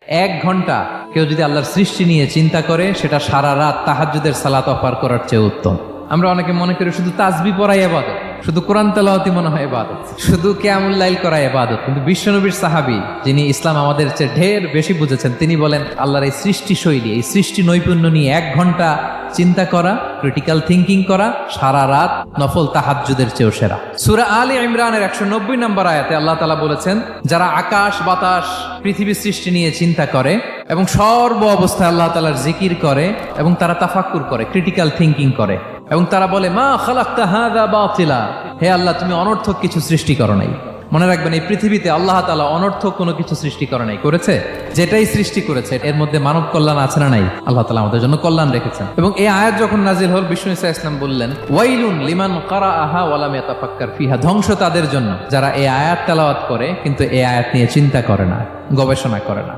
1 ঘন্টা কেউ যদি আল্লাহর সৃষ্টি নিয়ে চিন্তা করে, সেটা সারা রাত তাহাজ্জুদের সালাত অফার করার চেয়ে উত্তম। আমরা অনেকে মনে করি শুধু তাসবিহ পড়াই ইবাদত, শুধু কোরআন তেলাওয়াতই মনে হয় ইবাদত, শুধু কিয়ামুল লাইল করা ইবাদত। কিন্তু বিশ্বনবীর সাহাবী, যিনি ইসলাম আমাদের চেয়ে ঢের বেশি বুঝেছেন, তিনি বলেন আল্লাহর এই সৃষ্টি শৈলী, এই সৃষ্টি নৈপুণ্য নিয়ে 1 ঘন্টা চিন্তা করা, ক্রিটিক্যাল থিঙ্কিং করা, সারা রাত নফল তাহাজ্জুদের চেয়েও সেরা। সূরা আলে ইমরানের 190 নম্বর আয়াতে আল্লাহ তাআলা বলেছেন, যারা আকাশ বাতাস পৃথিবী সৃষ্টি নিয়ে চিন্তা করে এবং সর্ব অবস্থায় আল্লাহ তাআলার জিকির করে এবং তারা তাফাক্কুর করে, ক্রিটিক্যাল থিঙ্কিং করে এবং তারা বলে মা খালাকতা হাযা বাতিলা, হে আল্লাহ তুমি অনর্থক কিছু সৃষ্টি করো নাই। মনে রাখবেন, এই পৃথিবীতে আল্লাহ তাআলা অনর্থক কোনো কিছু সৃষ্টি করে নাই, করেছে যেটাই সৃষ্টি করেছে এর মধ্যে মানব কল্যাণ আছে না নাই? আল্লাহ তাআলা আমাদের জন্য কল্যাণ রেখেছেন। এবং এই আয়াত যখন নাজিল হল, বিষ্ণু ঈসা ইসলাম বললেন ওয়াইলুন লিমান কারাআহা ওয়া লাম ইয়াতাফাক্কার ফিহা, ধ্বংস তাদের জন্য যারা এই আয়াত তেলাওয়াত করে কিন্তু এই আয়াত নিয়ে চিন্তা করে না, গবেষণা করে না।